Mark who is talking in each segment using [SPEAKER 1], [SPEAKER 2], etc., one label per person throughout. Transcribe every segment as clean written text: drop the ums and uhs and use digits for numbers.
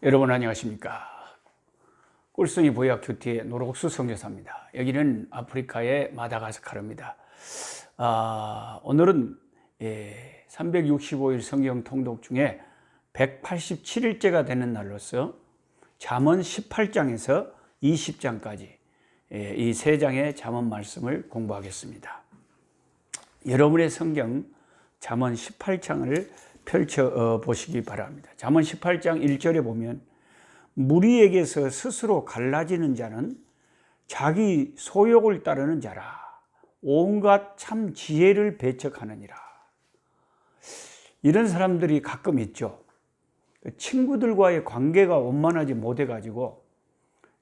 [SPEAKER 1] 여러분 안녕하십니까? 꿀송이 보약 큐티의 노록수 선교사입니다. 여기는 아프리카의 마다가스카르입니다. 오늘은 365일 성경 통독 중에 187일째가 되는 날로서 잠언 18장에서 20장까지 이 세 장의 잠언 말씀을 공부하겠습니다. 여러분의 성경 잠언 18장을 펼쳐 보시기 바랍니다. 잠언 18장 1절에 보면 무리에게서 스스로 갈라지는 자는 자기 소욕을 따르는 자라 온갖 참 지혜를 배척하느니라. 이런 사람들이 가끔 있죠. 친구들과의 관계가 원만하지 못해 가지고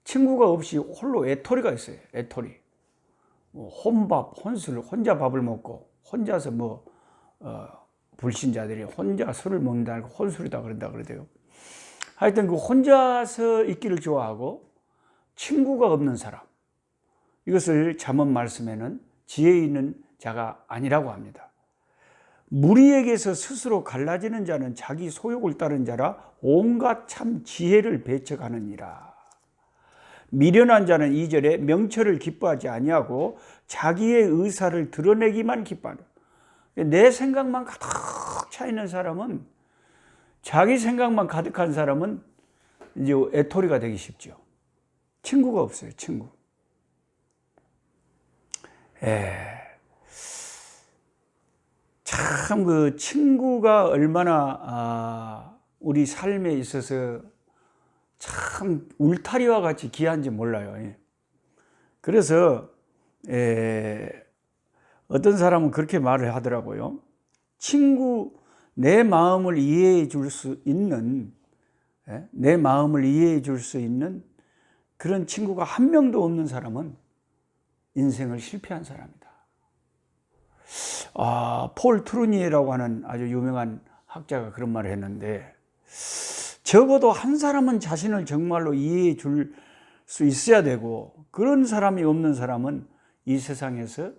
[SPEAKER 1] 친구가 없이 홀로 애토리가 있어요. 애토리. 혼밥, 혼술, 혼자 밥을 먹고 혼자서 불신자들이 혼자 술을 먹는다, 혼술이다 그런다 그러대요. 하여튼 그 혼자서 있기를 좋아하고 친구가 없는 사람, 이것을 잠언 말씀에는 지혜 있는 자가 아니라고 합니다. 무리에게서 스스로 갈라지는 자는 자기 소욕을 따른 자라 온갖 참 지혜를 배척하느니라. 미련한 자는 2절에 명철을 기뻐하지 아니하고 자기의 의사를 드러내기만 기뻐하는, 내 생각만 가득 차 있는 사람은, 자기 생각만 가득한 사람은 이제 애토리가 되기 쉽죠. 친구가 없어요, 친구. 참 그 친구가 얼마나 우리 삶에 있어서 참 울타리와 같이 귀한지 몰라요. 그래서 어떤 사람은 그렇게 말을 하더라고요. 내 마음을 이해해 줄 수 있는, 내 마음을 이해해 줄 수 있는 그런 친구가 한 명도 없는 사람은 인생을 실패한 사람이다. 폴 트루니에라고 하는 아주 유명한 학자가 그런 말을 했는데, 적어도 한 사람은 자신을 정말로 이해해 줄 수 있어야 되고, 그런 사람이 없는 사람은 이 세상에서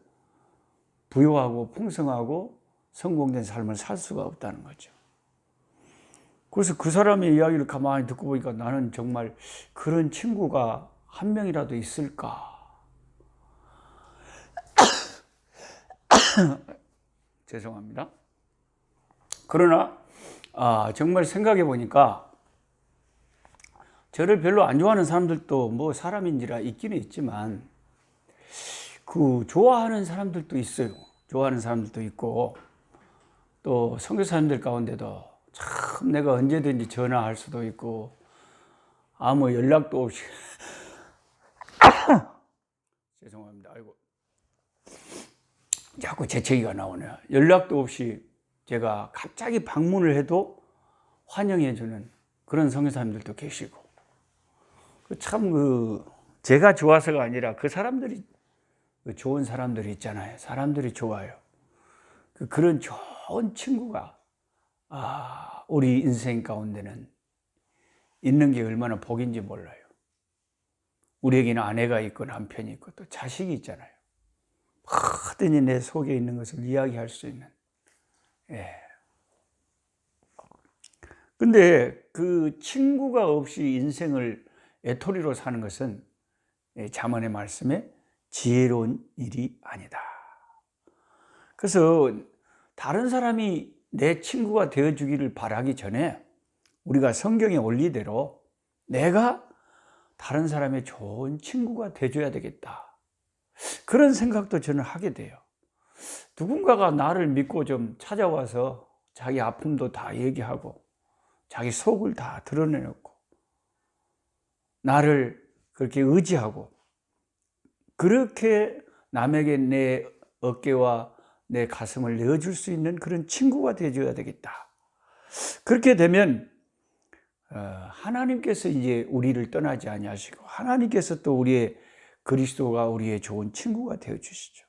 [SPEAKER 1] 부유하고 풍성하고 성공된 삶을 살 수가 없다는 거죠. 그래서 그 사람의 이야기를 가만히 듣고 보니까 나는 정말 그런 친구가 한 명이라도 있을까? 죄송합니다. 그러나 정말 생각해 보니까 저를 별로 안 좋아하는 사람들도 사람인지라 있기는 있지만 그 좋아하는 사람들도 있어요. 좋아하는 사람들도 있고, 또 선교사님들 가운데도 참 내가 언제든지 전화할 수도 있고 아무 연락도 없이 죄송합니다. 아이고, 자꾸 재채기가 나오네요. 연락도 없이 제가 갑자기 방문을 해도 환영해 주는 그런 선교사님들도 계시고, 참 제가 좋아서가 아니라 그 사람들이, 좋은 사람들이 있잖아요. 사람들이 좋아요. 그런 좋은 친구가 우리 인생 가운데는 있는 게 얼마나 복인지 몰라요. 우리에게는 아내가 있고 남편이 있고 또 자식이 있잖아요. 뭐든지 내 속에 있는 것을 이야기할 수 있는. 근데 그 친구가 없이 인생을 애토리로 사는 것은 잠언의 말씀에 지혜로운 일이 아니다. 그래서 다른 사람이 내 친구가 되어주기를 바라기 전에 우리가 성경의 원리대로 내가 다른 사람의 좋은 친구가 되어줘야 되겠다. 그런 생각도 저는 하게 돼요. 누군가가 나를 믿고 좀 찾아와서 자기 아픔도 다 얘기하고 자기 속을 다 드러내놓고 나를 그렇게 의지하고 그렇게 남에게 내 어깨와 내 가슴을 내어줄 수 있는 그런 친구가 되어줘야 되겠다. 그렇게 되면 하나님께서 이제 우리를 떠나지 아니하시고 하나님께서 또 그리스도가 우리의 좋은 친구가 되어주시죠.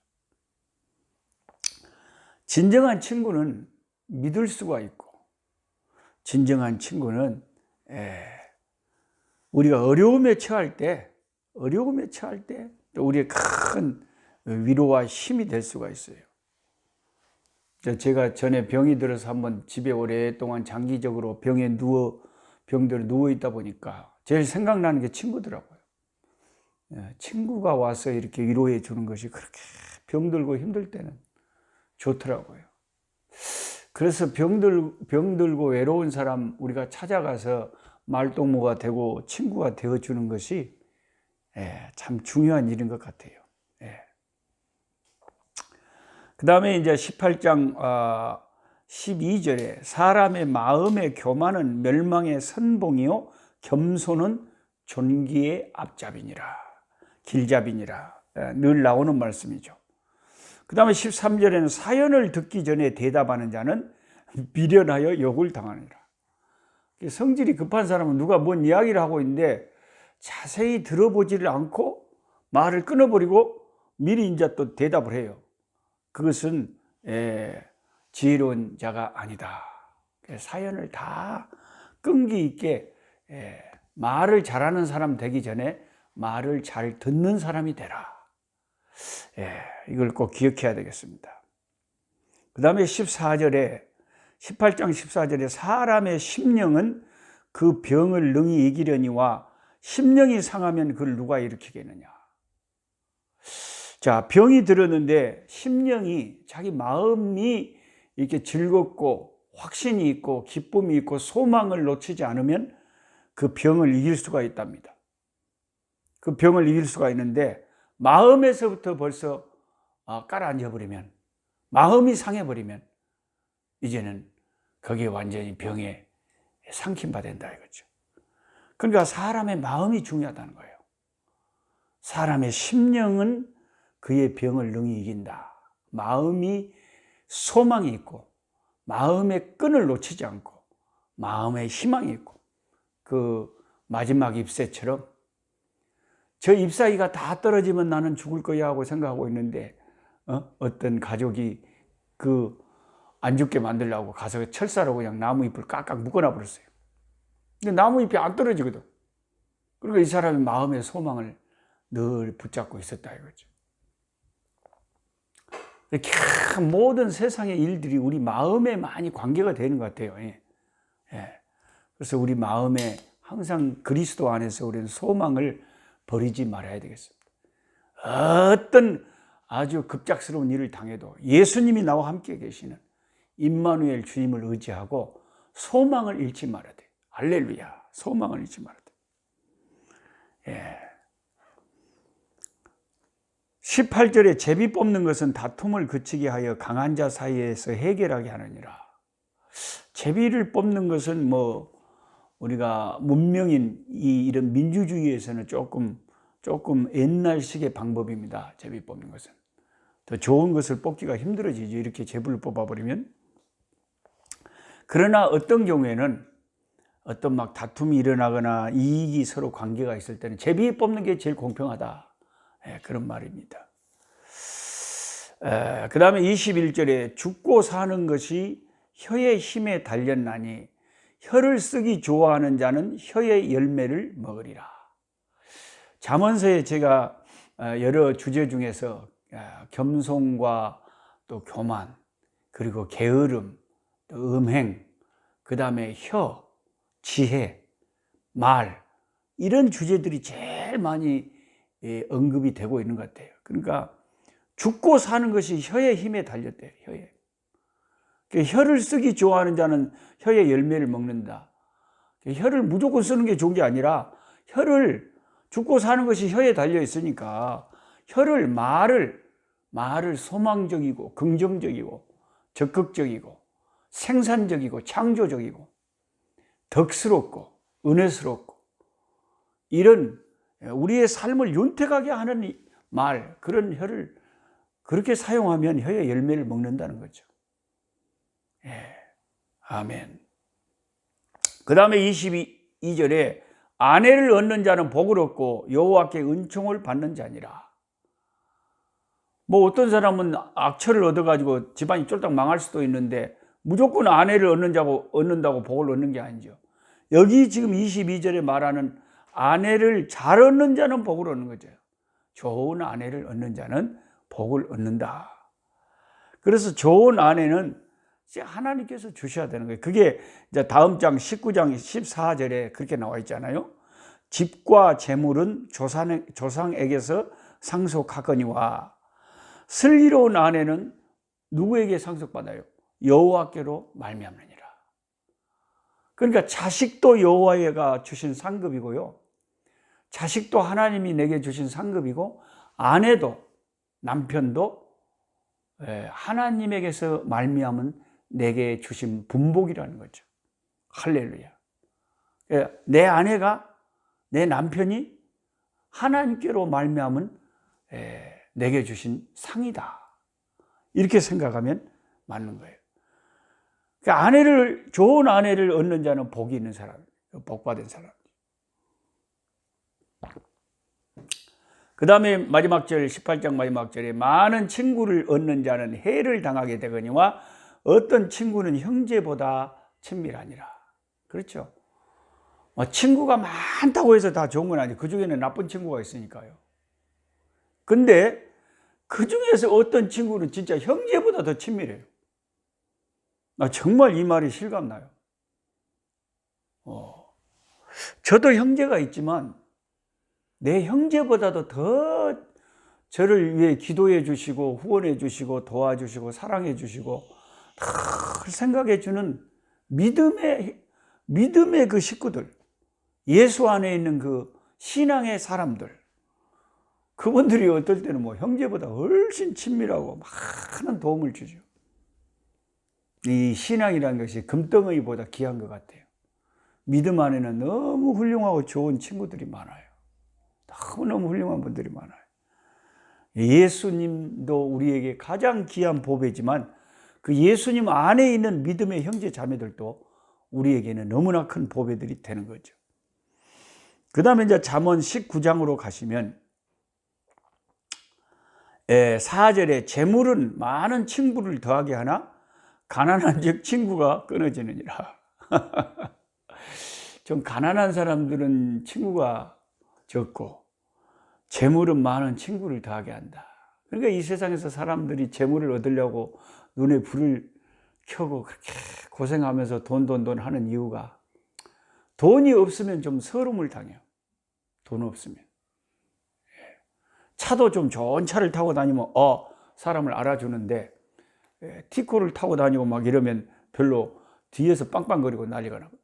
[SPEAKER 1] 진정한 친구는 믿을 수가 있고, 진정한 친구는 우리가 어려움에 처할 때 또 우리의 큰 위로와 힘이 될 수가 있어요. 제가 전에 병이 들어서 한번 집에 오랫동안 장기적으로 병에 누워 병들어 누워있다 보니까 제일 생각나는 게 친구더라고요. 친구가 와서 이렇게 위로해 주는 것이 그렇게 병들고 힘들 때는 좋더라고요. 그래서 병들고 외로운 사람 우리가 찾아가서 말동무가 되고 친구가 되어주는 것이 참 중요한 일인 것 같아요. 그 다음에 이제 18장 12절에 사람의 마음의 교만은 멸망의 선봉이요 겸손은 존귀의 앞잡이니라, 길잡이니라, 늘 나오는 말씀이죠. 그 다음에 13절에는 사연을 듣기 전에 대답하는 자는 미련하여 욕을 당하니라. 성질이 급한 사람은 누가 뭔 이야기를 하고 있는데 자세히 들어보지를 않고 말을 끊어버리고 미리 이제 또 대답을 해요. 그것은 지혜로운 자가 아니다. 사연을 다 끈기 있게 말을 잘하는 사람 되기 전에 말을 잘 듣는 사람이 되라. 이걸 꼭 기억해야 되겠습니다. 그 다음에 18장 14절에 사람의 심령은 그 병을 능히 이기려니와 심령이 상하면 그걸 누가 일으키겠느냐. 자, 병이 들었는데 심령이, 자기 마음이 이렇게 즐겁고 확신이 있고 기쁨이 있고 소망을 놓치지 않으면 그 병을 이길 수가 있답니다. 그 병을 이길 수가 있는데 마음에서부터 벌써 깔아앉아버리면, 마음이 상해버리면 이제는 거기에 완전히 병에 상심받는다 이거죠. 그러니까 사람의 마음이 중요하다는 거예요. 사람의 심령은 그의 병을 능히 이긴다. 마음이 소망이 있고 마음의 끈을 놓치지 않고 마음에 희망이 있고, 그 마지막 잎새처럼 저 잎사귀가 다 떨어지면 나는 죽을 거야 하고 생각하고 있는데 어떤 가족이 그 안 죽게 만들려고 가서 철사로 그냥 나무 잎을 깍깍 묶어놔 버렸어요. 근데 나무 잎이 안 떨어지거든. 그러니까 이 사람의 마음의 소망을 늘 붙잡고 있었다 이거죠. 이렇게 모든 세상의 일들이 우리 마음에 많이 관계가 되는 것 같아요. 그래서 우리 마음에 항상 그리스도 안에서 우리는 소망을 버리지 말아야 되겠습니다. 어떤 아주 급작스러운 일을 당해도 예수님이 나와 함께 계시는 임마누엘 주님을 의지하고 소망을 잃지 말아야 돼. 할렐루야. 소망을 잃지 말아야 돼. 18절에 제비 뽑는 것은 다툼을 그치게 하여 강한 자 사이에서 해결하게 하느니라. 제비를 뽑는 것은 뭐 우리가 문명인 이런 민주주의에서는 조금 옛날식의 방법입니다. 제비 뽑는 것은. 더 좋은 것을 뽑기가 힘들어지죠. 이렇게 제비를 뽑아버리면. 그러나 어떤 경우에는 어떤 막 다툼이 일어나거나 이익이 서로 관계가 있을 때는 제비 뽑는 게 제일 공평하다. 그런 말입니다. 그 다음에 21절에 죽고 사는 것이 혀의 힘에 달렸나니 혀를 쓰기 좋아하는 자는 혀의 열매를 먹으리라. 잠언서에 제가 여러 주제 중에서 겸손과 또 교만, 그리고 게으름, 또 음행, 그 다음에 혀, 지혜, 말, 이런 주제들이 제일 많이 언급이 되고 있는 것 같아요. 그러니까 죽고 사는 것이 혀의 힘에 달렸대요. 혀에. 혀를 쓰기 좋아하는 자는 혀의 열매를 먹는다. 혀를 무조건 쓰는 게 좋은 게 아니라 혀를, 죽고 사는 것이 혀에 달려 있으니까 혀를, 말을 소망적이고 긍정적이고 적극적이고 생산적이고 창조적이고 덕스럽고 은혜스럽고 이런 우리의 삶을 윤택하게 하는 말, 그런 혀를 그렇게 사용하면 혀의 열매를 먹는다는 거죠. 아멘. 그 다음에 22절에 아내를 얻는 자는 복을 얻고 여호와께 은총을 받는 자니라. 뭐 어떤 사람은 악처를 얻어가지고 집안이 쫄딱 망할 수도 있는데 무조건 아내를 얻는다고 복을 얻는 게 아니죠. 여기 지금 22절에 말하는 아내를 잘 얻는 자는 복을 얻는 거죠. 좋은 아내를 얻는 자는 복을 얻는다. 그래서 좋은 아내는 하나님께서 주셔야 되는 거예요. 그게 이제 다음 장 19장 14절에 그렇게 나와 있잖아요. 집과 재물은 조상에게서 상속하거니와 슬기로운 아내는 누구에게 상속받아요? 여호와께로 말미암느니라. 그러니까 자식도 여호와가 주신 상급이고요. 자식도 하나님이 내게 주신 상급이고, 아내도, 남편도 하나님에게서 말미암은 내게 주신 분복이라는 거죠. 할렐루야. 내 아내가, 내 남편이 하나님께로 말미암은 내게 주신 상이다. 이렇게 생각하면 맞는 거예요. 그러니까 좋은 아내를 얻는 자는 복이 있는 사람, 복받은 사람. 그 다음에 마지막 절, 18장 마지막 절에 많은 친구를 얻는 자는 해를 당하게 되거니와 어떤 친구는 형제보다 친밀하니라. 그렇죠? 친구가 많다고 해서 다 좋은 건 아니에요. 그 중에는 나쁜 친구가 있으니까요. 근데 그 중에서 어떤 친구는 진짜 형제보다 더 친밀해요. 정말 이 말이 실감나요. 저도 형제가 있지만 내 형제보다도 더 저를 위해 기도해 주시고 후원해 주시고 도와주시고 사랑해 주시고 늘 생각해 주는 믿음의 그 식구들, 예수 안에 있는 그 신앙의 사람들, 그분들이 어떨 때는 형제보다 훨씬 친밀하고 많은 도움을 주죠. 이 신앙이라는 것이 금덩어리보다 귀한 것 같아요. 믿음 안에는 너무 훌륭하고 좋은 친구들이 많아요. 너무너무 훌륭한 분들이 많아요. 예수님도 우리에게 가장 귀한 보배지만 그 예수님 안에 있는 믿음의 형제 자매들도 우리에게는 너무나 큰 보배들이 되는 거죠. 그 다음에 이제 잠언 19장으로 가시면 4절에 재물은 많은 친구를 더하게 하나 가난한 즉 친구가 끊어지느니라. 좀 가난한 사람들은 친구가 적고 재물은 많은 친구를 더하게 한다. 그러니까 이 세상에서 사람들이 재물을 얻으려고 눈에 불을 켜고 그렇게 고생하면서 돈 하는 이유가 돈이 없으면 좀 서름을 당해요. 돈 없으면. 차도 좀 좋은 차를 타고 다니면 사람을 알아주는데 티코를 타고 다니고 막 이러면 별로 뒤에서 빵빵거리고 난리가 나고.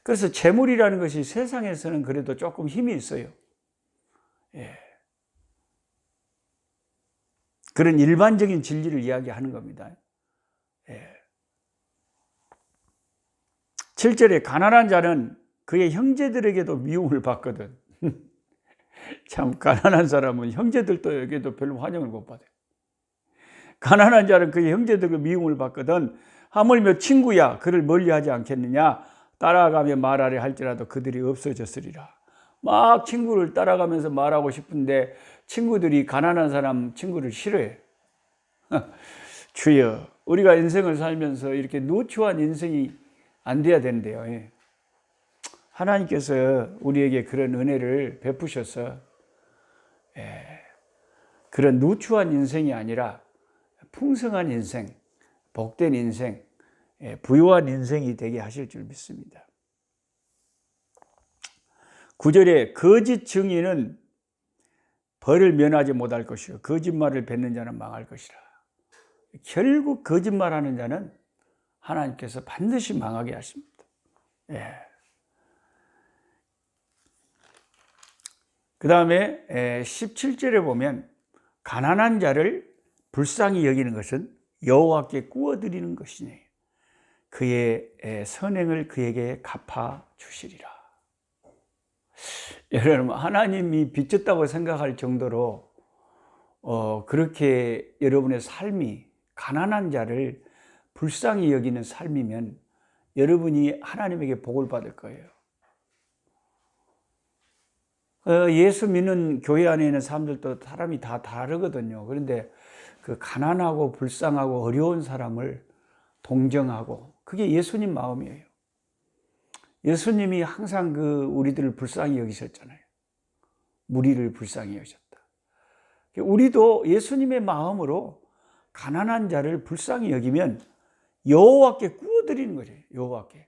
[SPEAKER 1] 그래서 재물이라는 것이 세상에서는 그래도 조금 힘이 있어요. 그런 일반적인 진리를 이야기하는 겁니다. 7절에 가난한 자는 그의 형제들에게도 미움을 받거든. 참 가난한 사람은 형제들에게도 별로 환영을 못 받아요. 가난한 자는 그의 형제들에게 미움을 받거든 하물며 친구야 그를 멀리하지 않겠느냐. 따라가며 말하려 할지라도 그들이 없어졌으리라. 막 친구를 따라가면서 말하고 싶은데 친구들이 가난한 사람 친구를 싫어해. 주여, 우리가 인생을 살면서 이렇게 누추한 인생이 안 돼야 되는데요. 하나님께서 우리에게 그런 은혜를 베푸셔서 그런 누추한 인생이 아니라 풍성한 인생, 복된 인생, 부유한 인생이 되게 하실 줄 믿습니다. 9절에 거짓 증인은 벌을 면하지 못할 것이요 거짓말을 뱉는 자는 망할 것이라. 결국 거짓말하는 자는 하나님께서 반드시 망하게 하십니다. 그 다음에 17절에 보면 가난한 자를 불쌍히 여기는 것은 여호와께 구워드리는 것이니 그의 선행을 그에게 갚아 주시리라. 여러분, 하나님이 빚졌다고 생각할 정도로 그렇게 여러분의 삶이 가난한 자를 불쌍히 여기는 삶이면 여러분이 하나님에게 복을 받을 거예요. 예수 믿는 교회 안에 있는 사람들도 사람이 다 다르거든요. 그런데 그 가난하고 불쌍하고 어려운 사람을 동정하고 그게 예수님 마음이에요. 예수님이 항상 우리들을 불쌍히 여기셨잖아요. 무리를 불쌍히 여기셨다. 우리도 예수님의 마음으로 가난한 자를 불쌍히 여기면 여호와께 구워드리는 거죠. 여호와께.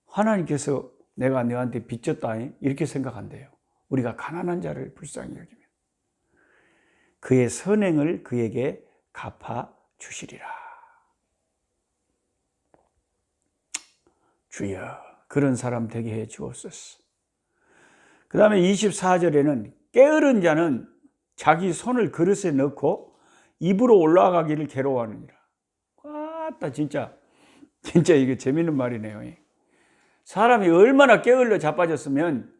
[SPEAKER 1] 하나님께서 내가 너한테 빚졌다 이렇게 생각한대요. 우리가 가난한 자를 불쌍히 여기면 그의 선행을 그에게 갚아 주시리라. 주여 그런 사람 되게 해 주옵소서. 그 다음에 24절에는 게으른 자는 자기 손을 그릇에 넣고 입으로 올라가기를 괴로워하느니라. 왔다 진짜 이게 재밌는 말이네요. 사람이 얼마나 게을러 자빠졌으면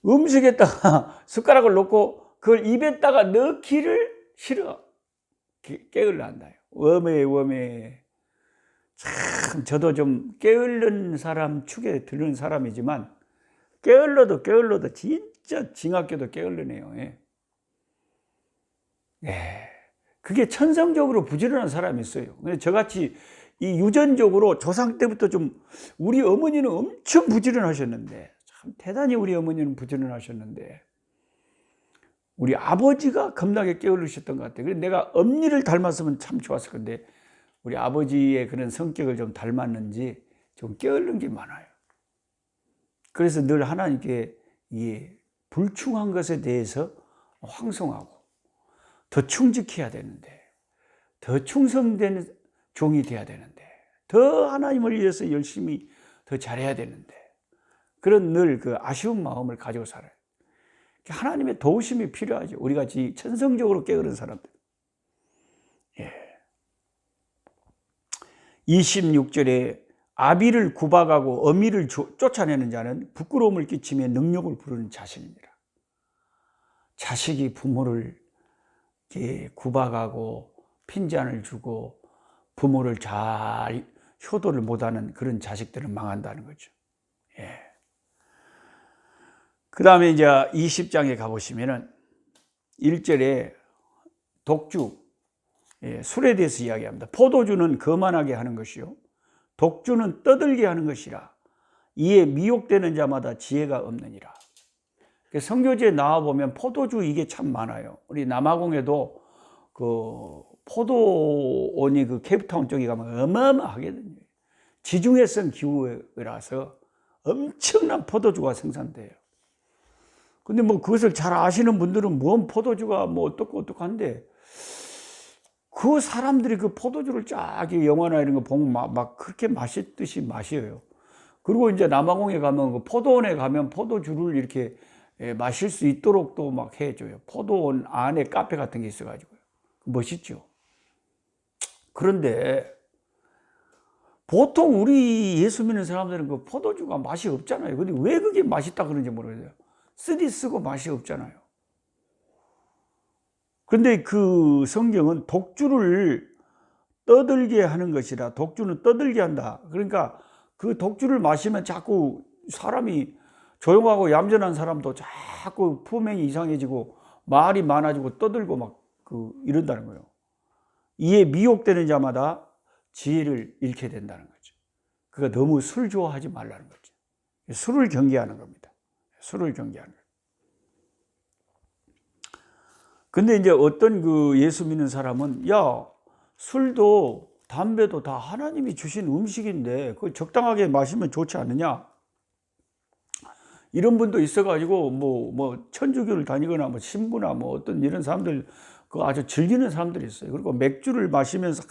[SPEAKER 1] 음식에다가 숟가락을 놓고 그걸 입에다가 넣기를 싫어. 게을러 한다. 웜에 참 저도 좀 게으른 사람 축에 드는 사람이지만 게을러도 진짜 징악게도 게을르네요. 그게 천성적으로 부지런한 사람이 있어요. 근데 저같이 이 유전적으로 조상 때부터 좀 우리 어머니는 엄청 부지런하셨는데 참 대단히 우리 어머니는 부지런하셨는데 우리 아버지가 겁나게 게으르셨던 것 같아요. 그래서 내가 엄니를 닮았으면 참 좋았을 건데 우리 아버지의 그런 성격을 좀 닮았는지 좀 게으른 게 많아요. 그래서 늘 하나님께 이 불충한 것에 대해서 황송하고 더 충직해야 되는데 더 충성된 종이 돼야 되는데 더 하나님을 위해서 열심히 더 잘해야 되는데 그런 늘 그 아쉬운 마음을 가지고 살아요. 하나님의 도우심이 필요하죠. 우리 같이 천성적으로 게으른 사람들. 26절에 아비를 구박하고 어미를 쫓아내는 자는 부끄러움을 끼치며 능력을 부르는 자신입니다. 자식이 부모를 구박하고 핀잔을 주고 부모를 잘 효도를 못하는 그런 자식들은 망한다는 거죠. 그 다음에 이제 20장에 가보시면은 1절에 독주, 술에 대해서 이야기합니다. 포도주는 거만하게 하는 것이요 독주는 떠들게 하는 것이라. 이에 미혹되는 자마다 지혜가 없느니라. 선교지에 나와보면 포도주 이게 참 많아요. 우리 남아공에도 그 포도원이 그 케이프타운 쪽에 가면 어마어마하거든요. 지중해성 기후라서 엄청난 포도주가 생산돼요. 근데 뭐 그것을 잘 아시는 분들은 뭔 포도주가 뭐 어떡한데 그 사람들이 그 포도주를 쫙 영화나 이런 거 보면 막 그렇게 맛있듯이 마셔요. 그리고 이제 남아공에 가면 그 포도원에 가면 포도주를 이렇게 마실 수 있도록 또 막 해줘요. 포도원 안에 카페 같은 게 있어가지고요. 멋있죠. 그런데 보통 우리 예수 믿는 사람들은 그 포도주가 맛이 없잖아요. 근데 왜 그게 맛있다 그런지 모르겠어요. 쓰디 쓰고 맛이 없잖아요. 근데 그 성경은 독주를 떠들게 하는 것이라. 독주는 떠들게 한다. 그러니까 그 독주를 마시면 자꾸 사람이 조용하고 얌전한 사람도 자꾸 품행이 이상해지고 말이 많아지고 떠들고 막 이런다는 거예요. 이에 미혹되는 자마다 지혜를 잃게 된다는 거죠. 그러니까 너무 술 좋아하지 말라는 거죠. 술을 경계하는 겁니다. 술을 경계하는 거예요. 근데 이제 어떤 그 예수 믿는 사람은 야, 술도 담배도 다 하나님이 주신 음식인데 그걸 적당하게 마시면 좋지 않느냐? 이런 분도 있어가지고 뭐 천주교를 다니거나 뭐 신부나 뭐 어떤 이런 사람들 그 아주 즐기는 사람들이 있어요. 그리고 맥주를 마시면서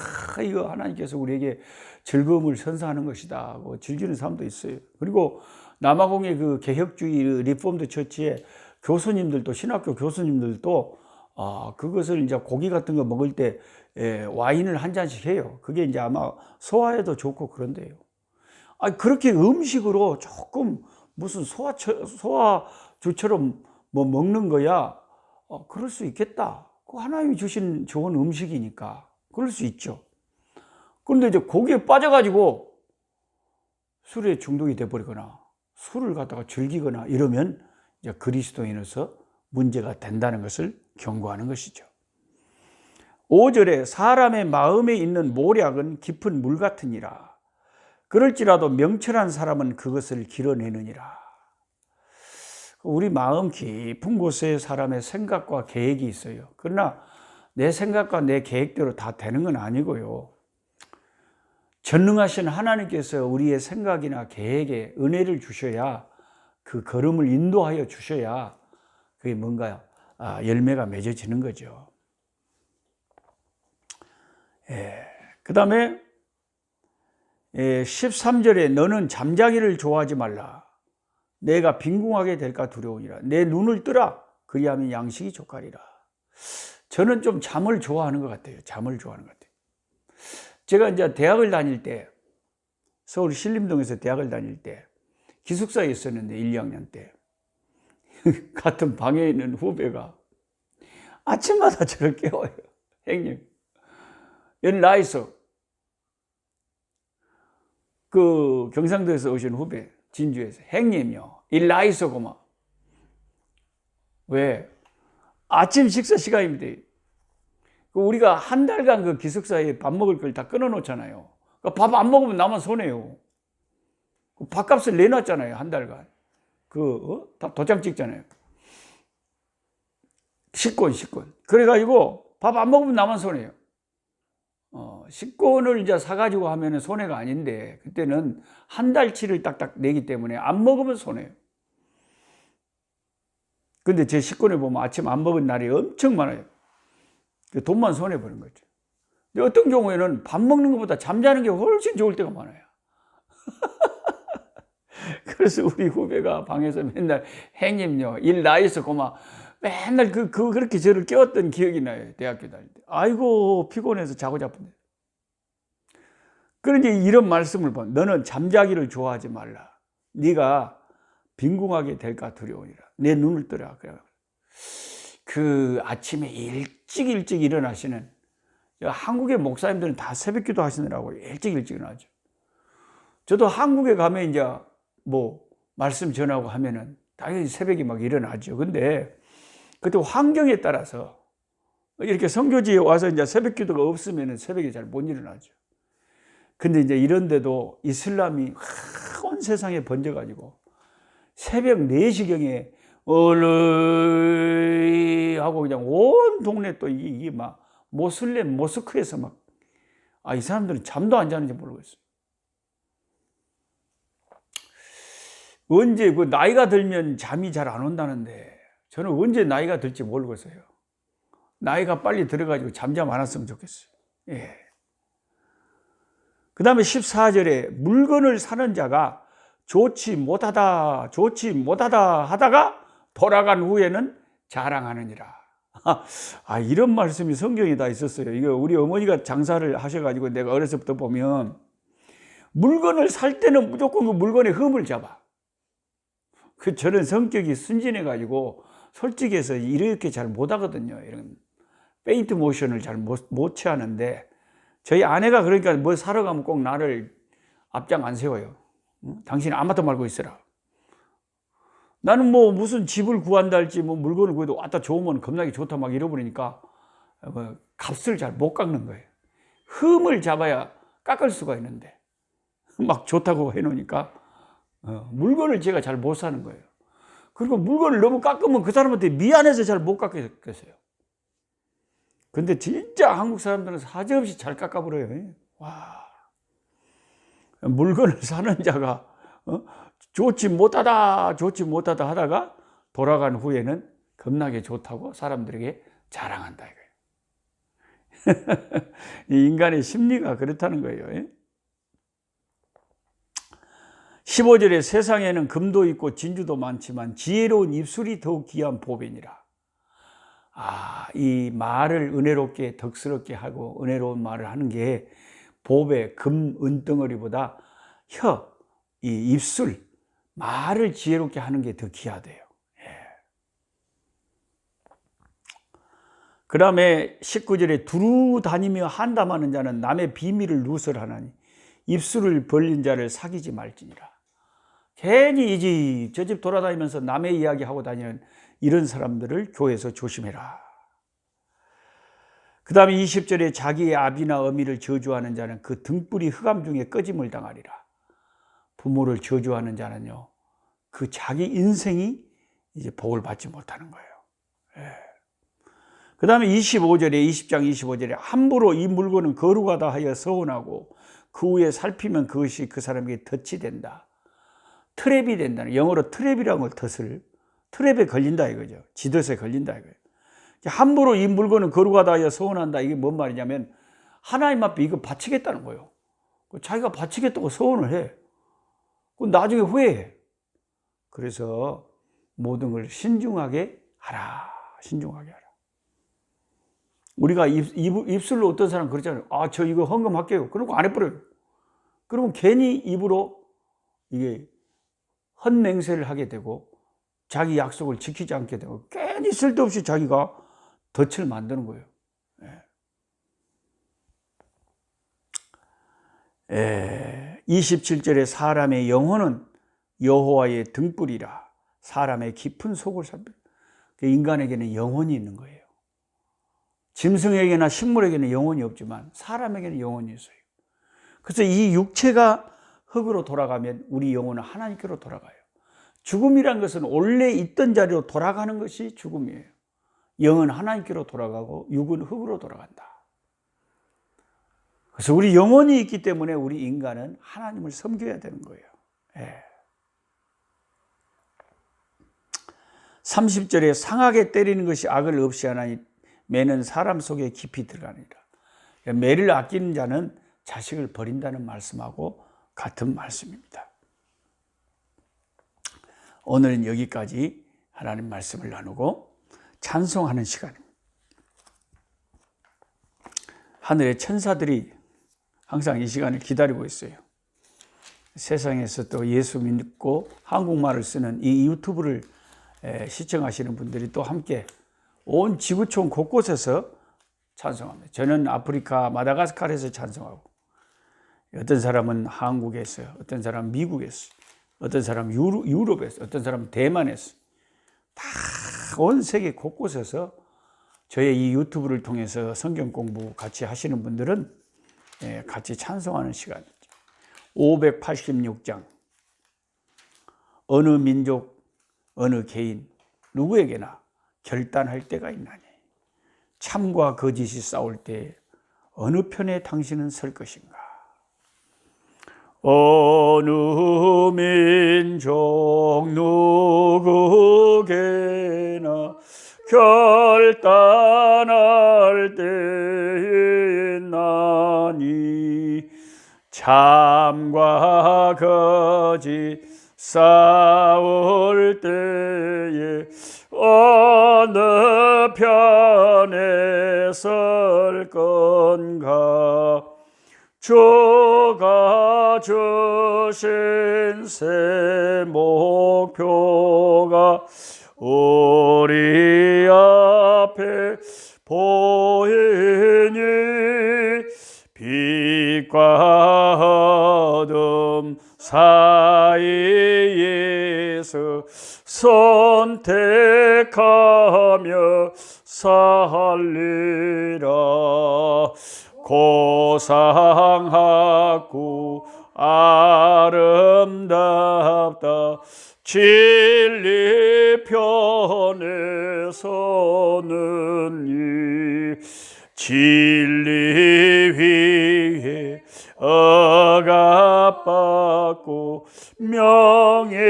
[SPEAKER 1] 이거 하나님께서 우리에게 즐거움을 선사하는 것이다 하고 즐기는 사람도 있어요. 그리고 남아공의 그 개혁주의 리폼드 처치의 교수님들도 신학교 교수님들도 그것을 이제 고기 같은 거 먹을 때 와인을 한 잔씩 해요. 그게 이제 아마 소화에도 좋고 그런데요. 그렇게 음식으로 조금 무슨 소화주처럼 뭐 먹는 거야. 그럴 수 있겠다. 그 하나님이 주신 좋은 음식이니까 그럴 수 있죠. 그런데 이제 거기에 빠져가지고 술에 중독이 돼버리거나 술을 갖다가 즐기거나 이러면 이제 그리스도인으로서 문제가 된다는 것을 경고하는 것이죠. 5절에 사람의 마음에 있는 모략은 깊은 물 같으니라. 그럴지라도 명철한 사람은 그것을 길어내느니라. 우리 마음 깊은 곳에 사람의 생각과 계획이 있어요. 그러나 내 생각과 내 계획대로 다 되는 건 아니고요. 전능하신 하나님께서 우리의 생각이나 계획에 은혜를 주셔야, 그 걸음을 인도하여 주셔야 그게 뭔가요? 열매가 맺어지는 거죠. 그 다음에 13절에 너는 잠자기를 좋아하지 말라. 내가 빈궁하게 될까 두려우니라. 내 눈을 뜨라. 그리하면 양식이 족하리라. 저는 좀 잠을 좋아하는 것 같아요. 잠을 좋아하는 것 같아요. 제가 이제 대학을 다닐 때, 서울 신림동에서 대학을 다닐 때 기숙사에 있었는데 1, 2학년 때 같은 방에 있는 후배가 아침마다 저를 깨워요. 형님, 여기 나 있어. 그 경상도에서 오신 후배, 진주에서. 형님요, 일 나 있어, 고마. 왜? 아침 식사 시간입니다. 우리가 한 달간 그 기숙사에 밥 먹을 걸 다 끊어 놓잖아요. 밥 안 먹으면 나만 손해요. 밥값을 내놨잖아요, 한 달간. 다 도장 찍잖아요. 식권. 그래가지고 밥 안 먹으면 나만 손해요. 식권을 이제 사가지고 하면은 손해가 아닌데, 그때는 한 달치를 딱딱 내기 때문에 안 먹으면 손해요. 근데 제 식권에 보면 아침 안 먹은 날이 엄청 많아요. 돈만 손해버린 거죠. 근데 어떤 경우에는 밥 먹는 것보다 잠자는 게 훨씬 좋을 때가 많아요. 그래서 우리 후배가 방에서 맨날 형님요, 일 나 있어 고마. 맨날 그렇게 저를 깨웠던 기억이 나요. 대학교 다닐 때. 아이고, 피곤해서 자고 자쁜데. 그러니 이런 말씀을 봐. 너는 잠자기를 좋아하지 말라. 네가 빈궁하게 될까 두려우니라. 내 눈을 뜨라. 그래. 그 아침에 일찍 일어나시는, 한국의 목사님들은 다 새벽기도 하시느라고 일찍 일어나죠. 저도 한국에 가면 이제 뭐 말씀 전하고 하면은 당연히 새벽에 막 일어나죠. 근데 그때 환경에 따라서 이렇게 선교지에 와서 이제 새벽기도가 없으면은 새벽에 잘 못 일어나죠. 근데 이제 이런데도 이슬람이 온 세상에 번져가지고 새벽 4시경에 하고 그냥 온 동네 또 이게 막 모슬렘 모스크에서 막, 이 사람들은 잠도 안 자는지 모르겠어요. 언제 그 나이가 들면 잠이 잘 안 온다는데, 저는 언제 나이가 들지 모르겠어요. 나이가 빨리 들어가지고 잠잠 안 왔으면 좋겠어요. 그 다음에 14절에 물건을 사는 자가 좋지 못하다 하다가 돌아간 후에는 자랑하느니라. 이런 말씀이 성경에 다 있었어요. 이거 우리 어머니가 장사를 하셔가지고 내가 어렸을 때부터 보면, 물건을 살 때는 무조건 그 물건의 흠을 잡아. 저는 성격이 순진해가지고 솔직히 해서 이렇게 잘 못하거든요. 이런 페인트 모션을 잘 못 취하는데, 저희 아내가 그러니까 뭐 사러 가면 꼭 나를 앞장 안 세워요. 당신은 아무것도 말고 있어라. 나는 뭐 무슨 집을 구한다 할지 뭐 물건을 구해도 왔다 좋으면 겁나게 좋다 막 잃어버리니까 값을 잘 못 깎는 거예요. 흠을 잡아야 깎을 수가 있는데 막 좋다고 해놓으니까 물건을 제가 잘 못 사는 거예요. 그리고 물건을 너무 깎으면 그 사람한테 미안해서 잘 못 깎겠어요. 근데 진짜 한국 사람들은 사정없이 잘 깎아버려요. 와, 물건을 사는 자가 좋지 못하다 하다가 돌아간 후에는 겁나게 좋다고 사람들에게 자랑한다 이거예요. 이 인간의 심리가 그렇다는 거예요. 15절에 세상에는 금도 있고 진주도 많지만 지혜로운 입술이 더욱 귀한 보배니라. 이 말을 은혜롭게 덕스럽게 하고 은혜로운 말을 하는 게 보배, 금, 은덩어리보다 이 입술, 말을 지혜롭게 하는 게 더 귀하대요. 그 다음에 19절에 두루 다니며 한담하는 자는 남의 비밀을 누설하나니 입술을 벌린 자를 사귀지 말지니라. 괜히 이 집 저 집 돌아다니면서 남의 이야기하고 다니는 이런 사람들을 교회에서 조심해라. 그 다음에 20절에 자기의 아비나 어미를 저주하는 자는 그 등불이 흑암 중에 꺼짐을 당하리라. 부모를 저주하는 자는요, 그 자기 인생이 이제 복을 받지 못하는 거예요. 그 다음에 25절에 20장 25절에 함부로 이 물건은 거룩하다 하여 서운하고 그 후에 살피면 그것이 그 사람에게 덫이 된다. 트랩이 된다는, 영어로 트랩이라는 걸 덫을, 트랩에 걸린다 이거죠. 지덫에 걸린다 이거예요. 함부로 이 물건은 거룩하다 하여 서운한다. 이게 뭔 말이냐면 하나님 앞에 이거 바치겠다는 거예요. 자기가 바치겠다고 서운을 해. 나중에 후회해. 그래서 모든 걸 신중하게 하라. 신중하게 하라. 우리가 입술로 어떤 사람 그러잖아요. 아, 저 이거 헌금할게요. 그러고 안 해버려요. 그러면 괜히 입으로 이게 헛맹세를 하게 되고 자기 약속을 지키지 않게 되고 괜히 쓸데없이 자기가 덫을 만드는 거예요. 27절에 사람의 영혼은 여호와의 등불이라 사람의 깊은 속을 살펴. 인간에게는 영혼이 있는 거예요. 짐승에게나 식물에게는 영혼이 없지만 사람에게는 영혼이 있어요. 그래서 이 육체가 흙으로 돌아가면 우리 영혼은 하나님께로 돌아가요. 죽음이란 것은 원래 있던 자리로 돌아가는 것이 죽음이에요. 영은 하나님께로 돌아가고 육은 흙으로 돌아간다. 그래서 우리 영혼이 있기 때문에 우리 인간은 하나님을 섬겨야 되는 거예요. 30절에 상하게 때리는 것이 악을 없이 하나니 매는 사람 속에 깊이 들어가니라. 매를 아끼는 자는 자식을 버린다는 말씀하고 같은 말씀입니다. 오늘은 여기까지 하나님 말씀을 나누고 찬송하는 시간입니다. 하늘의 천사들이 항상 이 시간을 기다리고 있어요. 세상에서 또 예수 믿고 한국말을 쓰는 이 유튜브를 시청하시는 분들이 또 함께 온 지구촌 곳곳에서 찬송합니다. 저는 아프리카 마다가스카르에서 찬송하고, 어떤 사람은 한국에서, 어떤 사람은 미국에서, 어떤 사람은 유럽에서, 어떤 사람은 대만에서, 다 온 세계 곳곳에서 저의 이 유튜브를 통해서 성경 공부 같이 하시는 분들은 같이 찬송하는 시간이죠. 586장. 어느 민족, 어느 개인, 누구에게나 결단할 때가 있나니 참과 거짓이 싸울 때 어느 편에 당신은 설 것인가? 어느 민족 누구에게나 결단할 때 있나니 참과 거짓 싸울 때에 어느 편에 설 건가? 주가 주신 새 목표가 우리 앞에 보이니 빛과 어둠 사이에서 선택하며 살리라. 고상하고 아름답다 진리 편에 서는 이 진리 위에 억압받고 명예에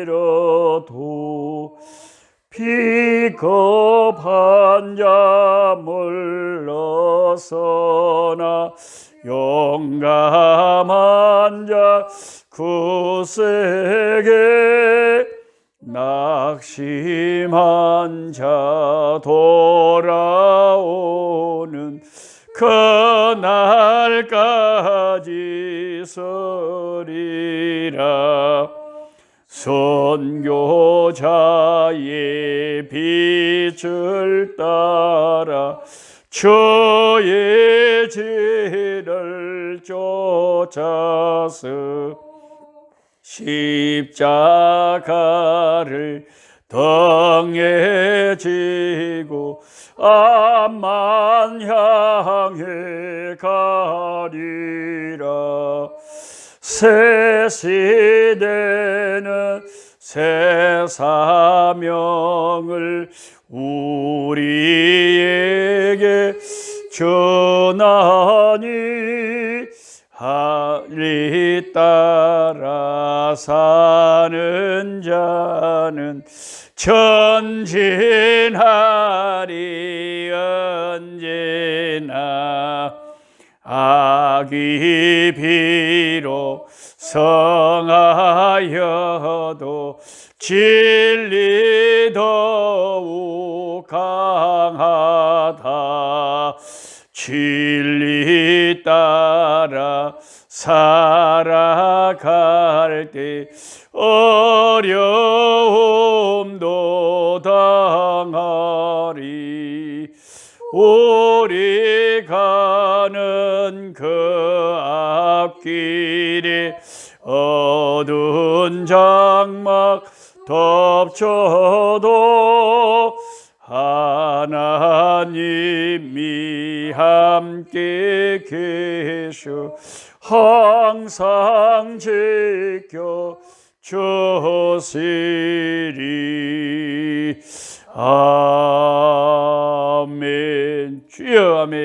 [SPEAKER 1] 이르도 비겁한 자 물러서나 용감한 자 굳세게 낙심한 자 돌아오는 그날까지 서리라. 선교자의 빛을 따라 주의 길을 쫓아서 십자가를 등에 지고 암만 향해 가리라. 새 시대는 새 사명을 우리에게 전하니 하리 따라 사는 자는 전진하리 언제나. 악이 비록 성하여도 진리 더욱 강하다. 진리 따라 살아갈 때 어려움도 당하리. 우리 가는 그 앞길에 어두운 장막 덮쳐도 하나님이 함께 계셔 항상 지켜 주시리. 아멘. 주여 아멘.